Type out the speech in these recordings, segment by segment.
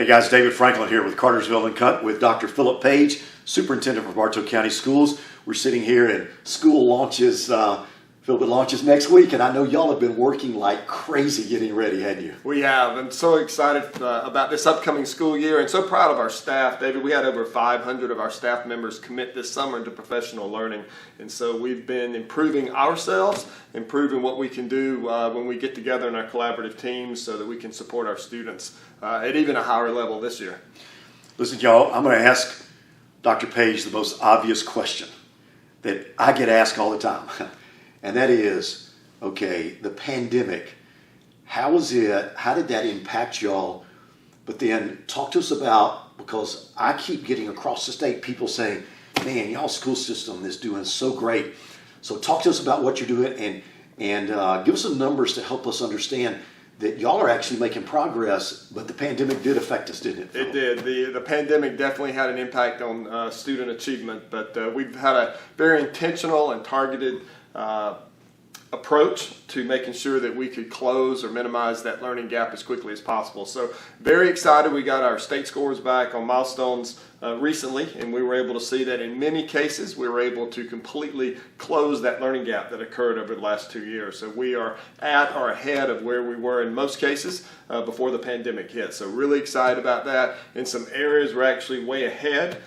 Hey guys, David Franklin here with Cartersville and Cut with Dr. Phillip Page, Superintendent for Bartow County Schools. We're sitting here and school launches, Phillip, launches next week, and I know y'all have been working like crazy getting ready, hadn't you? We have. I'm so excited about this upcoming school year and so proud of our staff. David, we had over 500 of our staff members commit this summer into professional learning. And so we've been improving ourselves, improving what we can do when we get together in our collaborative teams so that we can support our students at even a higher level this year. Listen, y'all, I'm going to ask Dr. Page the most obvious question that I get asked all the time. And that is, okay, the pandemic, how did that impact y'all? But then talk to us about, because I keep getting across the state people saying, man, y'all school system is doing so great. So talk to us about what you're doing and give us some numbers to help us understand that y'all are actually making progress, but the pandemic did affect us, didn't it? It did. The pandemic definitely had an impact on student achievement, but we've had a very intentional and targeted approach to making sure that we could close or minimize that learning gap as quickly as possible. So very excited. We got our state scores back on milestones recently, and we were able to see that in many cases we were able to completely close that learning gap that occurred over the last 2 years. So we are at or ahead of where we were in most cases before the pandemic hit. So really excited about that. In some areas we're actually way ahead.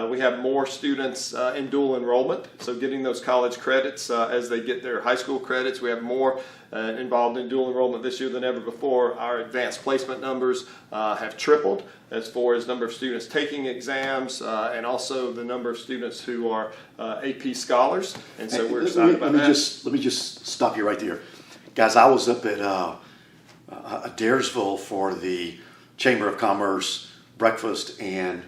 We have more students in dual enrollment, so getting those college credits as they get their high school credits. We have more involved in dual enrollment this year than ever before. Our advanced placement numbers have tripled as far as number of students taking exams and also the number of students who are AP scholars. And so we're excited about that. Let me just stop you right there. Guys, I was up at Adairsville for the Chamber of Commerce breakfast, and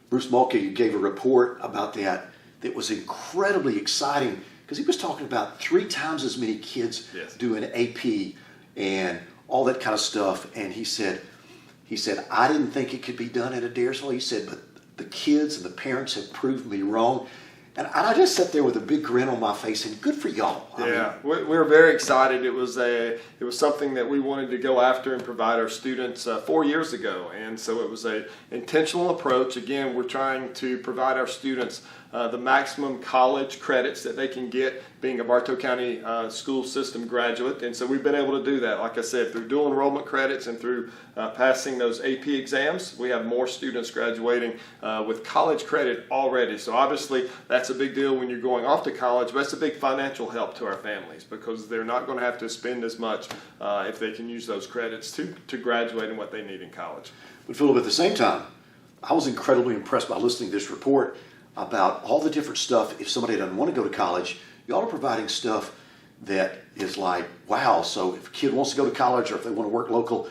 Bruce Mulkey gave a report about that was incredibly exciting because he was talking about 3 times as many kids doing AP and all that kind of stuff. And he said, I didn't think it could be done at Adairsville. He said, but the kids and the parents have proved me wrong. And I just sat there with a big grin on my face, and good for y'all. We were very excited. It was something that we wanted to go after and provide our students 4 years ago, and so it was a intentional approach. Again, we're trying to provide our students the maximum college credits that they can get being a Bartow County school system graduate, and so we've been able to do that, like I said, through dual enrollment credits and through passing those AP exams. We have more students graduating with college credit already, so obviously that's a big deal when you're going off to college, but it's a big financial help to our families because they're not going to have to spend as much if they can use those credits to graduate in what they need in college. But Phillip, at the same time, I was incredibly impressed by listening to this report about all the different stuff. If somebody doesn't want to go to college, y'all are providing stuff that is like, wow. So if a kid wants to go to college or if they want to work local,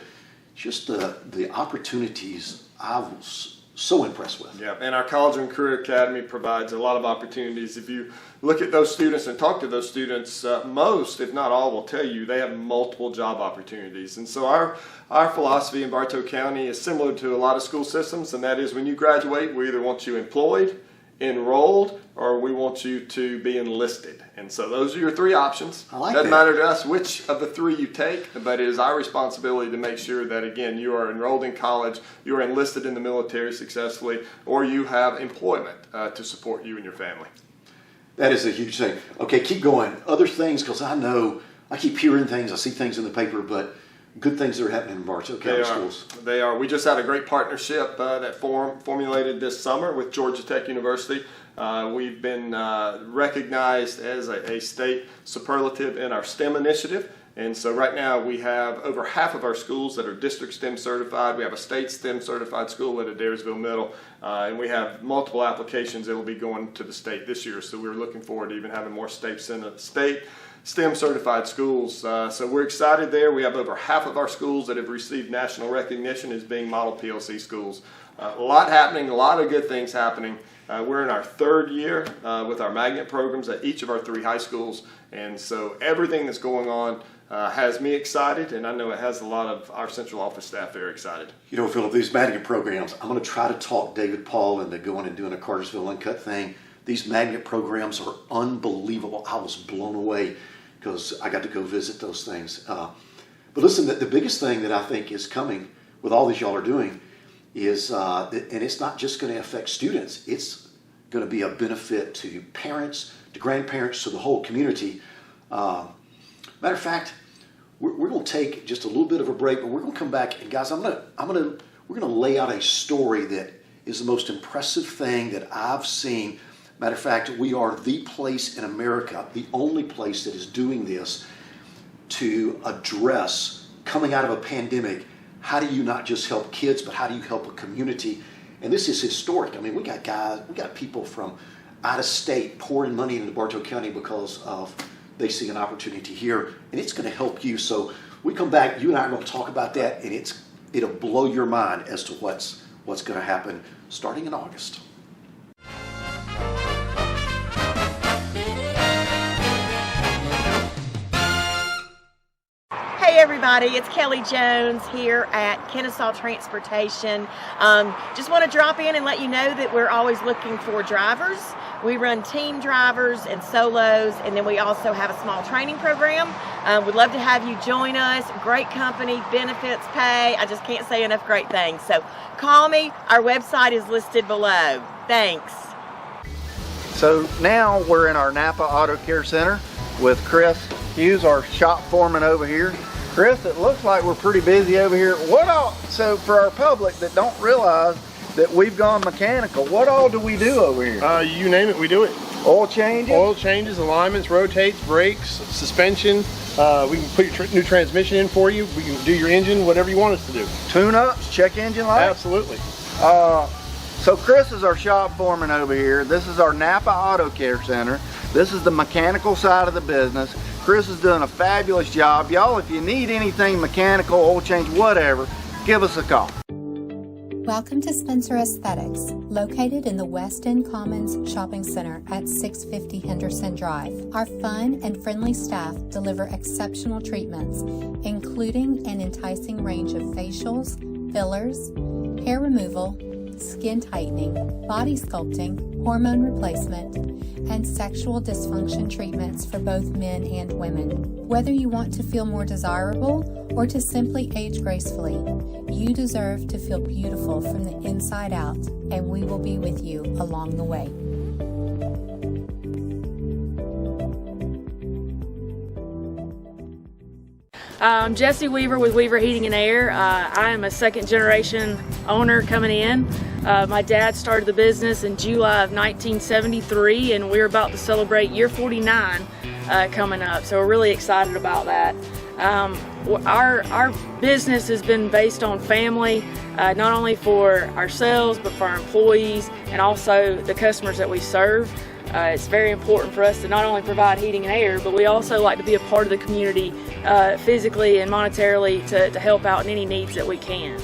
just the opportunities I was so impressed with. Yeah, and our College and Career Academy provides a lot of opportunities. If you look at those students and talk to those students, most, if not all, will tell you they have multiple job opportunities. And so our philosophy in Bartow County is similar to a lot of school systems, and that is when you graduate, we either want you employed, enrolled, or we want you to be enlisted. And so those are your 3 options. I like Doesn't that. matter to us which of the 3 you take, but it is our responsibility to make sure that, again, you are enrolled in college, you are enlisted in the military successfully, or you have employment to support you and your family. That is a huge thing. Okay, keep going. Other things, because I know I keep hearing things, I see things in the paper, but good things that are happening in Bartow County schools. They are. We just had a great partnership that formulated this summer with Georgia Tech University. We've been recognized as a state superlative in our STEM initiative. And so right now we have over half of our schools that are district STEM certified. We have a state STEM certified school at Adairsville Middle. And we have multiple applications that will be going to the state this year. So we're looking forward to even having more state STEM certified schools. So we're excited there. We have over half of our schools that have received national recognition as being model PLC schools. A lot happening, a lot of good things happening. We're in our 3rd year with our magnet programs at each of our 3 high schools. And so everything that's going on has me excited, and I know it has a lot of our central office staff very excited. You know, Phillip, these magnet programs, I'm going to try to talk David Paul into going and doing a Cartersville Uncut thing. These magnet programs are unbelievable. I was blown away because I got to go visit those things. But listen, the biggest thing that I think is coming with all this y'all are doing is, and it's not just going to affect students, it's going to be a benefit to parents, to grandparents, to the whole community. Matter of fact, we're going to take just a little bit of a break, but we're going to come back, and guys, we're going to lay out a story that is the most impressive thing that I've seen. Matter of fact, we are the place in America, the only place that is doing this to address coming out of a pandemic. How do you not just help kids, but how do you help a community? And this is historic. I mean, we got people from out of state pouring money into Bartow County because of they see an opportunity here, and it's going to help you. So we come back, you and I are going to talk about that, and it'll blow your mind as to what's going to happen starting in August. Hey everybody, it's Kelly Jones here at Kennesaw Transportation. Just want to drop in and let you know that we're always looking for drivers. We run team drivers and solos, and then we also have a small training program. We'd love to have you join us. Great company, benefits, pay. I just can't say enough great things. So call me. Our website is listed below. Thanks. So now we're in our Napa Auto Care Center with Chris Hughes, our shop foreman over here. Chris, it looks like we're pretty busy over here. So for our public that don't realize that we've gone mechanical, what all do we do over here? You name it, we do it. Oil changes? Oil changes, alignments, rotates, brakes, suspension. We can put your new transmission in for you. We can do your engine, whatever you want us to do. Tune-ups, check engine light? Absolutely. So Chris is our shop foreman over here. This is our Napa Auto Care Center. This is the mechanical side of the business. Chris is doing a fabulous job. Y'all, if you need anything mechanical, oil change, whatever, give us a call. Welcome to Spencer Aesthetics, located in the West End Commons Shopping Center at 650 Henderson Drive. Our fun and friendly staff deliver exceptional treatments, including an enticing range of facials, fillers, hair removal, skin tightening, body sculpting, hormone replacement, and sexual dysfunction treatments for both men and women. Whether you want to feel more desirable or to simply age gracefully, you deserve to feel beautiful from the inside out, and we will be with you along the way. I'm Jesse Weaver with Weaver Heating and Air. I am a second generation owner coming in. My dad started the business in July of 1973, and we're about to celebrate year 49 coming up, so we're really excited about that. Our business has been based on family, not only for ourselves but for our employees and also the customers that we serve. It's very important for us to not only provide heating and air, but we also like to be a part of the community physically and monetarily to help out in any needs that we can.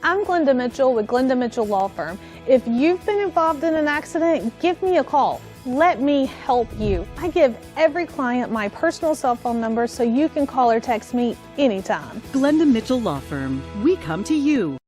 I'm Glenda Mitchell with Glenda Mitchell Law Firm. If you've been involved in an accident, give me a call. Let me help you. I give every client my personal cell phone number so you can call or text me anytime. Glenda Mitchell Law Firm. We come to you.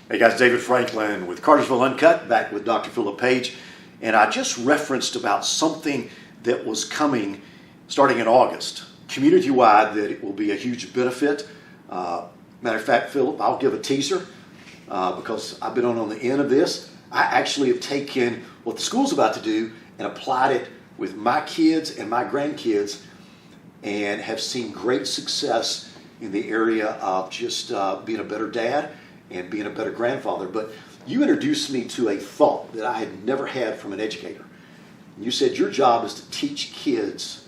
Hey guys, David Franklin with Cartersville Uncut, back with Dr. Phillip Page. And I just referenced about something that was coming starting in August, community-wide, that it will be a huge benefit. Matter of fact, Phillip, I'll give a teaser because I've been on the end of this. I actually have taken what the school's about to do and applied it with my kids and my grandkids and have seen great success in the area of just being a better dad and being a better grandfather. But you introduced me to a thought that I had never had from an educator. You said your job is to teach kids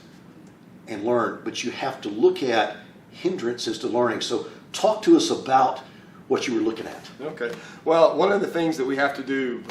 and learn, but you have to look at hindrances to learning. So talk to us about what you were looking at. Okay. Well, one of the things that we have to do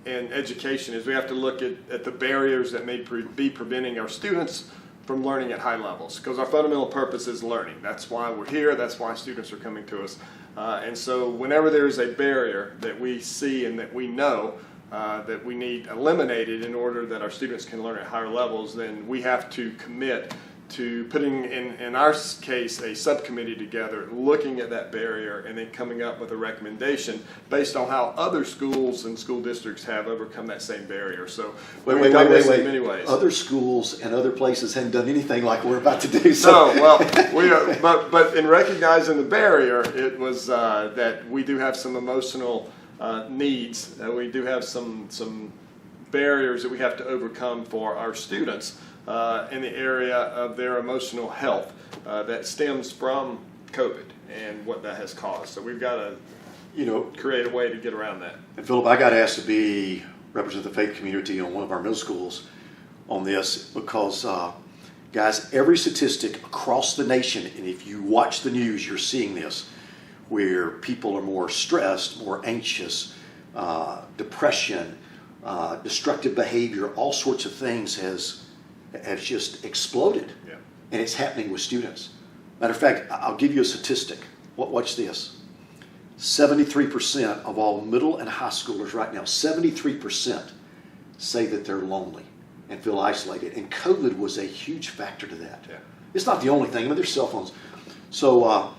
in education is we have to look at the barriers that may be preventing our students from learning at high levels, because our fundamental purpose is learning. That's why we're here. That's why students are coming to us. And so whenever there's a barrier that we see and that we know that we need eliminated in order that our students can learn at higher levels, then we have to commit to putting, in our case, a subcommittee together, looking at that barrier and then coming up with a recommendation based on how other schools and school districts have overcome that same barrier. So we've done this in many ways. Other schools and other places haven't done anything like we're about to do. So. No, well, we are, but in recognizing the barrier, it was that we do have some emotional needs. We do have some barriers that we have to overcome for our students in the area of their emotional health that stems from COVID and what that has caused. So we've got to, create a way to get around that. And Phillip, I got asked to represent the faith community on one of our middle schools on this because, guys, every statistic across the nation, and if you watch the news, you're seeing this, where people are more stressed, more anxious, depression, destructive behavior, all sorts of things has just exploded. Yeah. And it's happening with students. Matter of fact, I'll give you a statistic. Watch this. 73% of all middle and high schoolers right now, 73% say that they're lonely and feel isolated. And COVID was a huge factor to that. Yeah. It's not the only thing. I mean, there's cell phones. So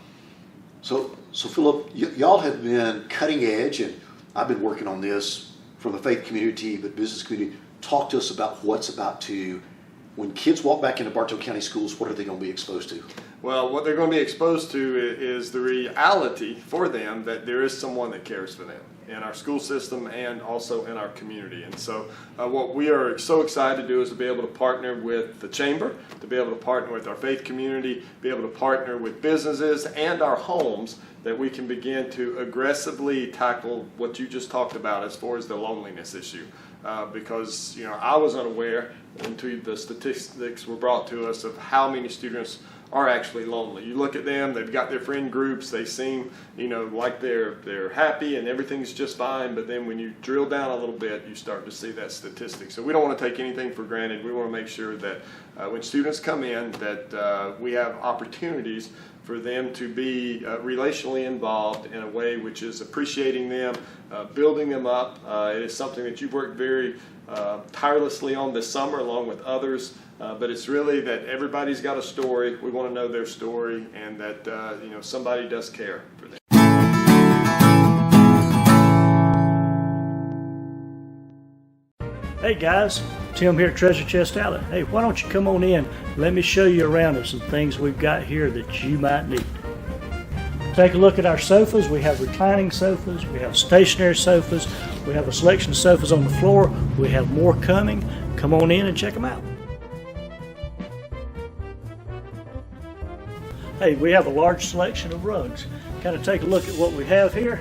Phillip, y'all have been cutting edge, and I've been working on this from the faith community, but business community. Talk to us about what's about to, when kids walk back into Bartow County schools, what are they going to be exposed to? Well, what they're going to be exposed to is the reality for them that there is someone that cares for them in our school system and also in our community. And so what we are so excited to do is to be able to partner with the chamber, to be able to partner with our faith community, be able to partner with businesses and our homes, that we can begin to aggressively tackle what you just talked about as far as the loneliness issue. Because I was unaware until the statistics were brought to us of how many students are actually lonely. You look at them, they've got their friend groups, they seem like they're happy and everything's just fine, but then when you drill down a little bit, you start to see that statistic. So we don't want to take anything for granted. We want to make sure that when students come in that we have opportunities for them to be relationally involved in a way which is appreciating them, building them up. It is something that you've worked very tirelessly on this summer along with others, but it's really that everybody's got a story. We want to know their story, and that somebody does care for them. Hey guys, Tim here at Treasure Chest Outlet. Hey, why don't you come on in? Let me show you around at some things we've got here that you might need. Take a look at our sofas. We have reclining sofas, we have stationary sofas, we have a selection of sofas on the floor. We have more coming. Come on in and check them out. Hey, we have a large selection of rugs. Kind of take a look at what we have here.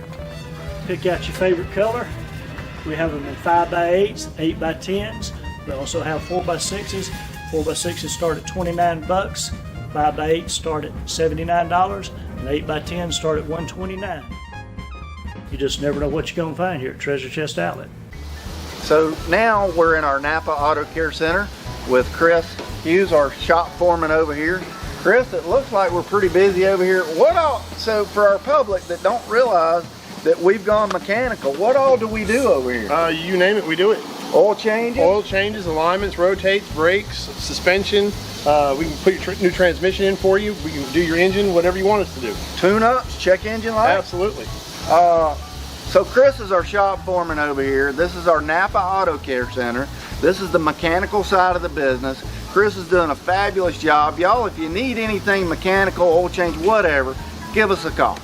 Pick out your favorite color. We have them in 5x8s, 8x10s. We also have 4x6s. 4x6s start at $29. 5x8s start at $79. And 8x10s start at $129. You just never know what you're going to find here at Treasure Chest Outlet. So now we're in our Napa Auto Care Center with Chris Hughes, our shop foreman over here. Chris, it looks like we're pretty busy over here. So for our public that don't realize that we've gone mechanical, what all do we do over here? You name it, we do it. Oil changes? Oil changes, alignments, rotates, brakes, suspension. We can put your new transmission in for you. We can do your engine, whatever you want us to do. Tune-ups, check engine light? Absolutely. So Chris is our shop foreman over here. This is our Napa Auto Care Center. This is the mechanical side of the business. Chris is doing a fabulous job. Y'all, if you need anything mechanical, oil change, whatever, give us a call.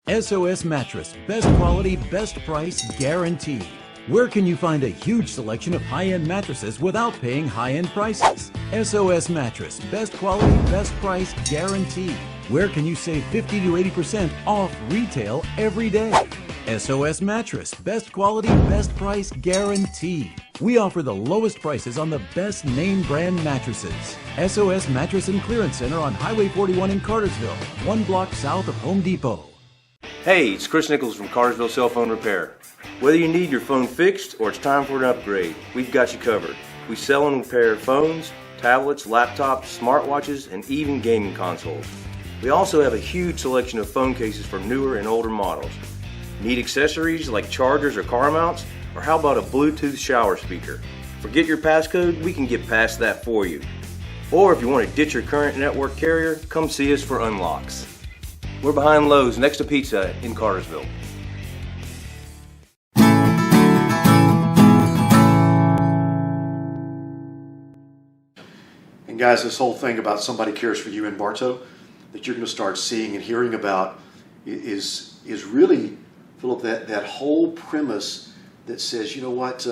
SOS Mattress, best quality, best price, guaranteed. Where can you find a huge selection of high-end mattresses without paying high-end prices? SOS Mattress, best quality, best price, guaranteed. Where can you save 50 to 80% off retail every day? SOS Mattress, best quality, best price, guaranteed. We offer the lowest prices on the best name brand mattresses. SOS Mattress and Clearance Center on Highway 41 in Cartersville, 1 block south of Home Depot. Hey, it's Chris Nichols from Cartersville Cell Phone Repair. Whether you need your phone fixed or it's time for an upgrade, we've got you covered. We sell and repair phones, tablets, laptops, smartwatches, and even gaming consoles. We also have a huge selection of phone cases for newer and older models. Need accessories like chargers or car mounts? Or how about a Bluetooth shower speaker? Forget your passcode, we can get past that for you. Or if you want to ditch your current network carrier, come see us for unlocks. We're behind Lowe's next to Pizza Hut in Cartersville. And guys, this whole thing about Somebody Cares for You in Bartow that you're going to start seeing and hearing about is really, Phillip, that whole premise that says, you know what,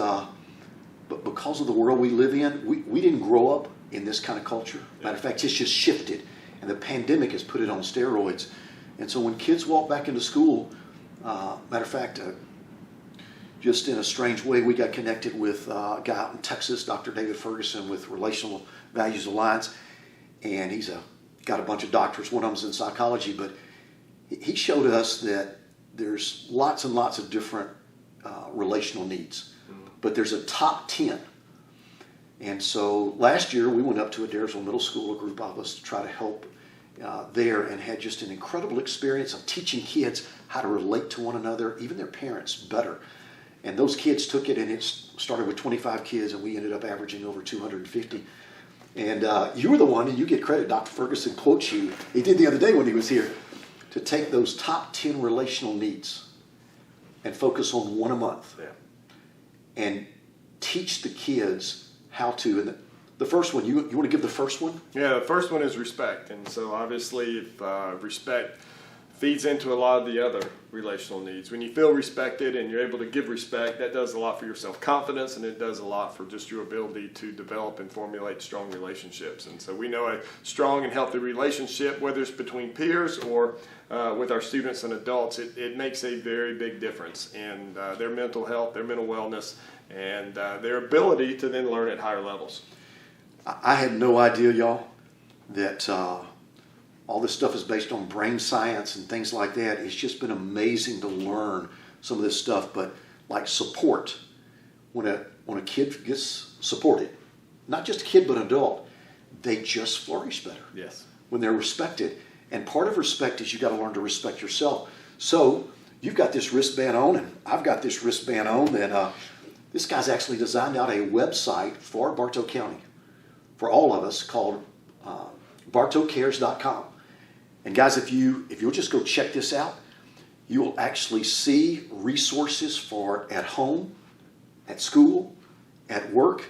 but because of the world we live in, we didn't grow up in this kind of culture. Matter of fact, it's just shifted, and the pandemic has put it on steroids. And so when kids walk back into school, matter of fact, just in a strange way, we got connected with a guy out in Texas, Dr. David Ferguson with Relational Values Alliance, and he's got a bunch of doctors. One of them's in psychology, but he showed us that there's lots and lots of different relational needs, but there's a top 10. And so last year we went up to Adairsville Middle School, a group of us, to try to help there, and had just an incredible experience of teaching kids how to relate to one another, even their parents, better. And those kids took it, and it started with 25 kids, and we ended up averaging over 250. And you were the one, and you get credit, Dr. Ferguson quotes you, he did the other day when he was here, to take those top 10 relational needs and focus on one a month. Yeah. And teach the kids how to. And the first one, you want to give the first one? Yeah, the first one is respect. And so obviously if respect feeds into a lot of the other relational needs. When you feel respected and you're able to give respect, that does a lot for your self-confidence, and it does a lot for just your ability to develop and formulate strong relationships. And so we know a strong and healthy relationship, whether it's between peers or with our students and adults, it makes a very big difference in their mental health, their mental wellness, and their ability to then learn at higher levels. I had no idea, y'all, that all this stuff is based on brain science and things like that. It's just been amazing to learn some of this stuff. But like support, when a kid gets supported, not just a kid but an adult, they just flourish better. Yes. When they're respected. And part of respect is you got to learn to respect yourself. So you've got this wristband on, and I've got this wristband on, and this guy's actually designed out a website for Bartow County, for all of us, called BartowCares.com. And guys, if you'll just go check this out, you will actually see resources for at home, at school, at work,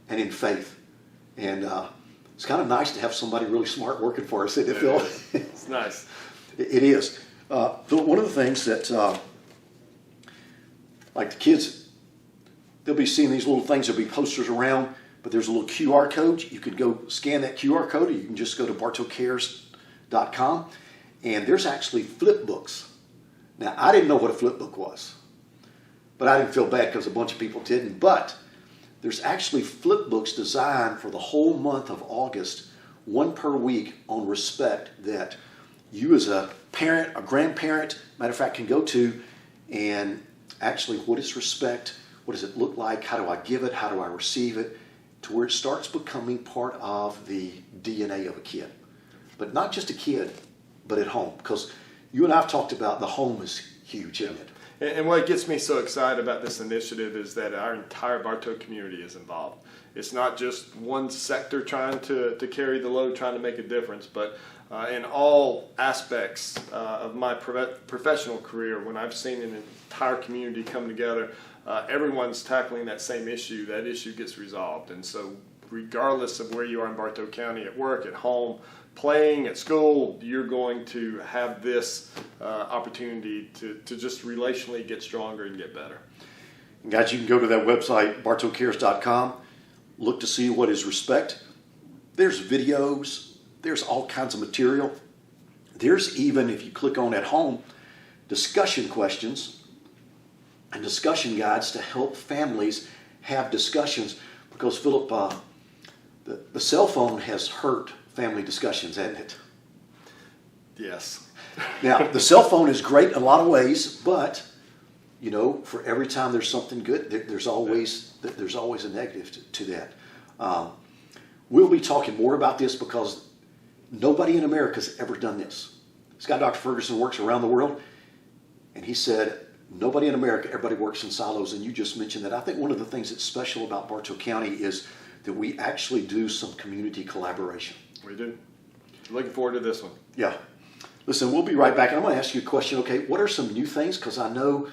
and in faith. And it's kind of nice to have somebody really smart working for us, isn't it, Phil? It's nice. It is. Phil, one of the things that, like the kids, they'll be seeing these little things, there'll be posters around, but there's a little QR code. You could go scan that QR code, or you can just go to BartowCares.com, and there's actually flip books. Now, I didn't know what a flip book was, but I didn't feel bad because a bunch of people didn't. But there's actually flip books designed for the whole month of August, one per week, on respect, that you as a parent, a grandparent, matter of fact, can go to, and actually, what is respect? What does it look like? How do I give it? How do I receive it? To where it starts becoming part of the DNA of a kid. But not just a kid, but at home. Because you and I have talked about the home is huge, isn't it? And what gets me so excited about this initiative is that our entire Bartow community is involved. It's not just one sector trying to carry the load, trying to make a difference, but in all aspects of my professional career, when I've seen an entire community come together, everyone's tackling that same issue. That issue gets resolved. And so regardless of where you are in Bartow County, at work, at home, playing, at school, you're going to have this opportunity to just relationally get stronger and get better. And guys, you can go to that website, BartowCares.com, look to see what is respect. There's videos, there's all kinds of material. There's even, if you click on at home, discussion questions and discussion guides to help families have discussions, because Phillip, the cell phone has hurt family discussions, hasn't it? Yes. Now, the cell phone is great in a lot of ways, but you know, for every time there's something good, there's always a negative to that. We'll be talking more about this because nobody in America has ever done this. This guy, Dr. Ferguson, works around the world, and he said, nobody in America, everybody works in silos, and you just mentioned that. I think one of the things that's special about Bartow County is that we actually do some community collaboration. We do. Looking forward to this one. Yeah. Listen, we'll be right back. And I'm going to ask you a question. Okay, what are some new things? Because I know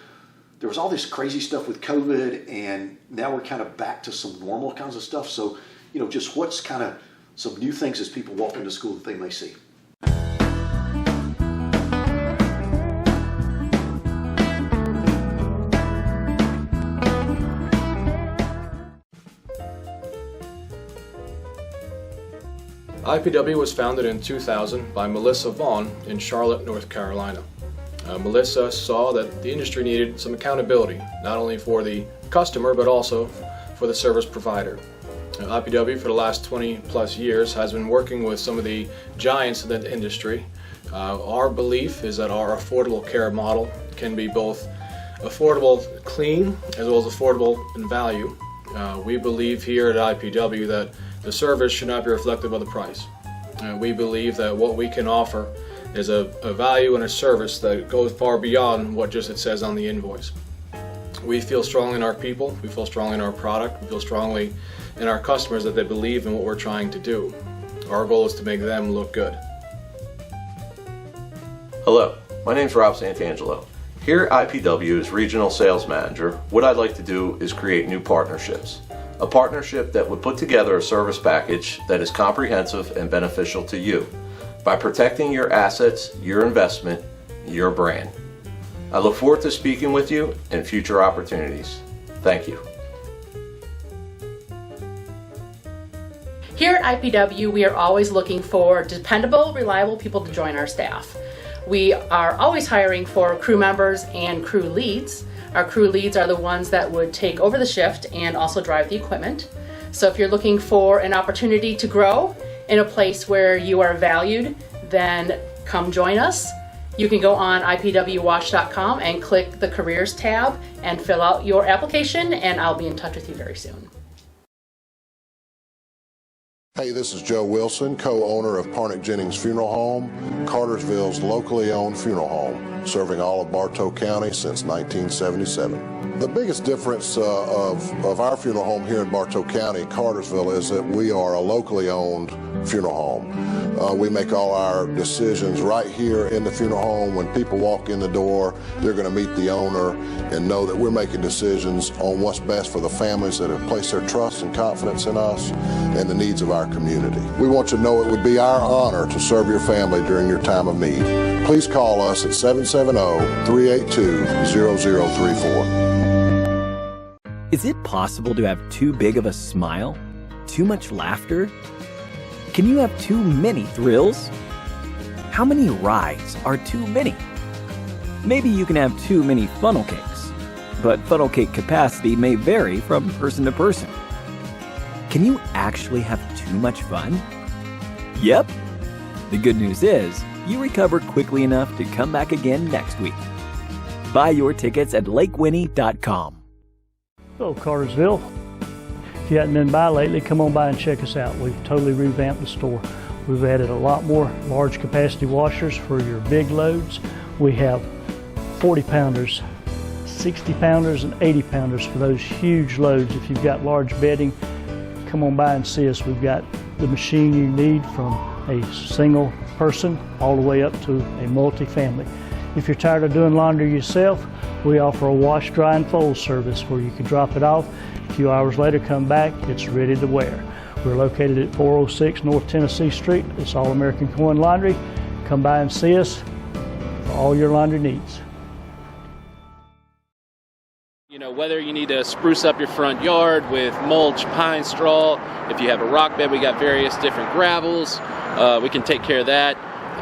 there was all this crazy stuff with COVID, and now we're kind of back to some normal kinds of stuff. So, just what's kind of some new things as people walk into school that they may see? IPW was founded in 2000 by Melissa Vaughn in Charlotte, North Carolina. Melissa saw that the industry needed some accountability, not only for the customer, but also for the service provider. IPW for the last 20 plus years has been working with some of the giants in the industry. Our belief is that our affordable care model can be both affordable, clean, as well as affordable in value. We believe here at IPW that the service should not be reflective of the price. We believe that what we can offer is a value and a service that goes far beyond what just it says on the invoice. We feel strongly in our people, we feel strongly in our product, we feel strongly in our customers that they believe in what we're trying to do. Our goal is to make them look good. Hello, my name is Rob Santangelo. Here at IPW as Regional Sales Manager, what I'd like to do is create new partnerships. A partnership that would put together a service package that is comprehensive and beneficial to you by protecting your assets, your investment, your brand. I look forward to speaking with you in future opportunities. Thank you. Here at IPW, we are always looking for dependable, reliable people to join our staff. We are always hiring for crew members and crew leads. Our crew leads are the ones that would take over the shift and also drive the equipment. So if you're looking for an opportunity to grow in a place where you are valued, then come join us. You can go on ipwwash.com and click the careers tab and fill out your application, and I'll be in touch with you very soon. Hey, this is Joe Wilson, co-owner of Parnick Jennings Funeral Home, Cartersville's locally owned funeral home, serving all of Bartow County since 1977. The biggest difference of our funeral home here in Bartow County, Cartersville, is that we are a locally owned funeral home. We make all our decisions right here in the funeral home. When people walk in the door, they're going to meet the owner and know that we're making decisions on what's best for the families that have placed their trust and confidence in us and the needs of our community. We want you to know it would be our honor to serve your family during your time of need. Please call us at 770-382-0034. Is it possible to have too big of a smile? Too much laughter? Can you have too many thrills? How many rides are too many? Maybe you can have too many funnel cakes, but funnel cake capacity may vary from person to person. Can you actually have too much fun? Yep. The good news is, you recover quickly enough to come back again next week. Buy your tickets at lakewinnie.com. Hello, Cartersville. If you haven't been by lately, come on by and check us out. We've totally revamped the store. We've added a lot more large capacity washers for your big loads. We have 40 pounders, 60 pounders, and 80 pounders for those huge loads. If you've got large bedding, come on by and see us. We've got the machine you need from a single person all the way up to a multi-family. If you're tired of doing laundry yourself, we offer a wash, dry, and fold service where you can drop it off. A few hours later, come back, it's ready to wear. We're located at 406 North Tennessee Street. It's All American Coin Laundry. Come by and see us for all your laundry needs. You know, whether you need to spruce up your front yard with mulch, pine straw, if you have a rock bed, we got various different gravels. We can take care of that.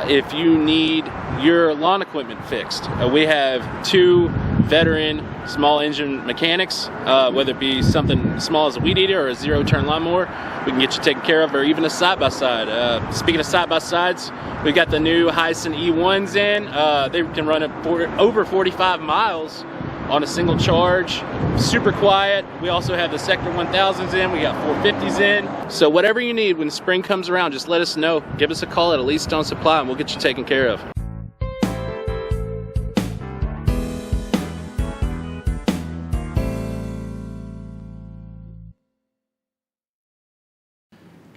If you need your lawn equipment fixed, we have 2 veteran small engine mechanics, whether it be something small as a weed eater or a 0-turn lawnmower, we can get you taken care of, or even a side-by-side. Speaking of side-by-sides, we got the new Hyson E1s in. They can run over 45 miles on a single charge, super quiet. We also have the Sector 1000s in, we got 450s in. So whatever you need when spring comes around, just let us know. Give us a call at Elite Stone Supply and we'll get you taken care of.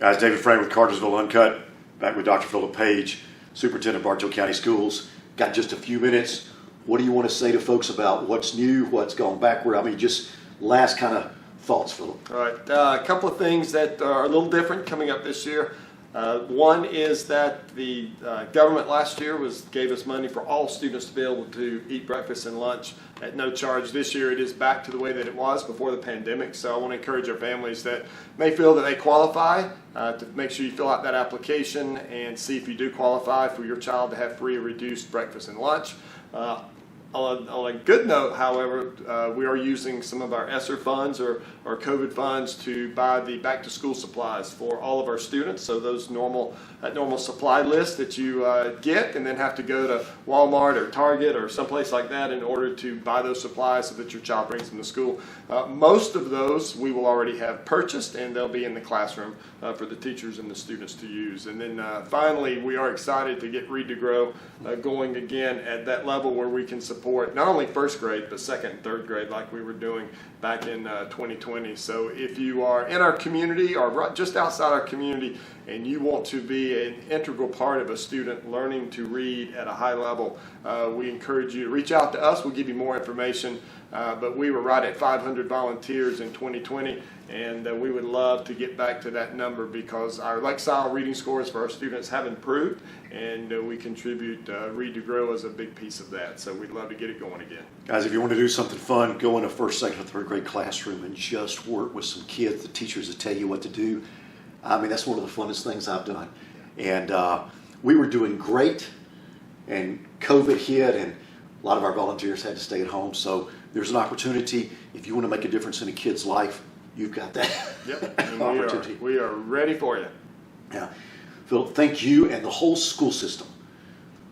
Guys, David Frame with Cartersville Uncut, back with Dr. Phillip Page, Superintendent of Bartow County Schools. Got just a few minutes. What do you want to say to folks about what's new, what's gone backward? I mean, just last kind of thoughts, Phillip. All right, a couple of things that are a little different coming up this year. One is that the government last year gave us money for all students to be able to eat breakfast and lunch at no charge. This year it is back to the way that it was before the pandemic. So I want to encourage our families that may feel that they qualify to make sure you fill out that application and see if you do qualify for your child to have free or reduced breakfast and lunch. On a good note, however, we are using some of our ESSER funds or COVID funds to buy the back-to-school supplies for all of our students. So those normal supply list that you get and then have to go to Walmart or Target or someplace like that in order to buy those supplies so that your child brings them to school. Most of those we will already have purchased, and they'll be in the classroom for the teachers and the students to use. And then finally, we are excited to get Read to Grow going again at that level where we can support not only first grade, but second and third grade like we were doing back in 2020. So if you are in our community or just outside our community and you want to be an integral part of a student learning to read at a high level, we encourage you to reach out to us. We'll give you more information. But we were right at 500 volunteers in 2020, and we would love to get back to that number because our Lexile reading scores for our students have improved, and we contribute Read to Grow as a big piece of that. So we'd love to get it going again. Guys, if you want to do something fun, go in a first, second, or third grade classroom and just work with some kids, the teachers that tell you what to do. I mean, that's one of the funnest things I've done. And we were doing great, and COVID hit, and a lot of our volunteers had to stay at home. So there's an opportunity. If you want to make a difference in a kid's life, you've got that opportunity. We are ready for you. Yeah. Phil, thank you and the whole school system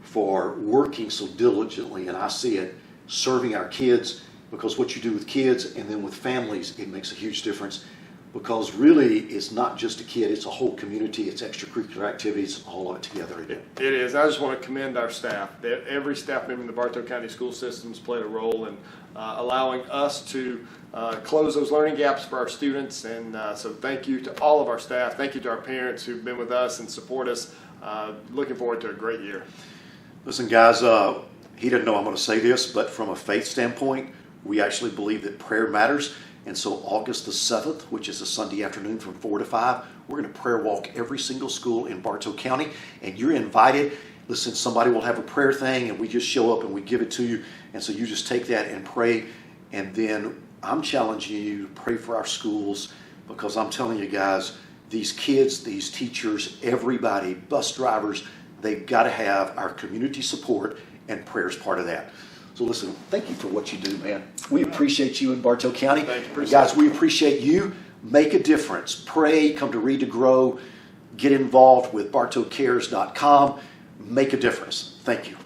for working so diligently, and I see it, serving our kids, because what you do with kids and then with families, it makes a huge difference. Because really, it's not just a kid, it's a whole community, it's extracurricular activities, all of it together. It is. I just want to commend our staff. Every staff member in the Bartow County School Systems played a role in allowing us to close those learning gaps for our students. And so thank you to all of our staff. Thank you to our parents who've been with us and support us. Looking forward to a great year. Listen, guys, he doesn't know I'm going to say this, but from a faith standpoint, we actually believe that prayer matters. And so August the 7th, which is a Sunday afternoon from 4 to 5, we're going to prayer walk every single school in Bartow County. And you're invited. Listen, somebody will have a prayer thing, and we just show up and we give it to you. And so you just take that and pray. And then I'm challenging you to pray for our schools, because I'm telling you guys, these kids, these teachers, everybody, bus drivers, they've got to have our community support, and prayer is part of that. So listen, thank you for what you do, man. We appreciate you in Bartow County. Thank you. Guys, we appreciate you. Make a difference. Pray, come to Read to Grow, get involved with BartowCares.com. Make a difference. Thank you.